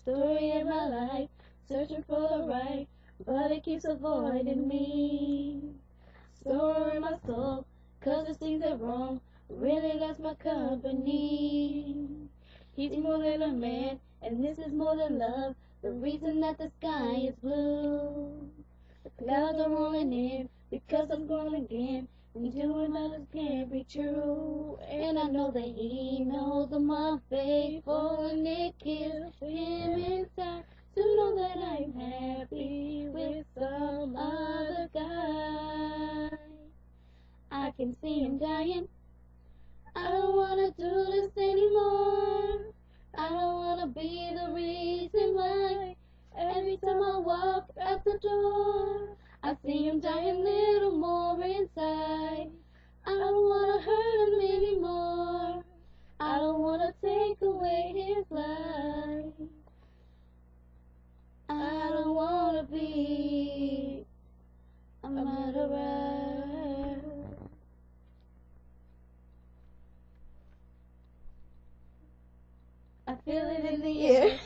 Story of my life, searching for the right, but it keeps avoiding me. Sorrow in my soul, 'cause the things are wrong, really loves my company. He's more than a man, and this is more than love, the reason that the sky is blue. The clouds are rolling in, because I'm born again, and doing others can't be true. And I know that he knows I'm unfaithful, and it kills him inside to know that I'm happy with some other guy. I can see him dying. I don't wanna do this anymore. I don't wanna be the reason why. Every time I walk out the door, I see him dying a little more inside. I don't wanna hurt him anymore. I don't wanna take away his life. I don't wanna be a murderer. I feel it in the air.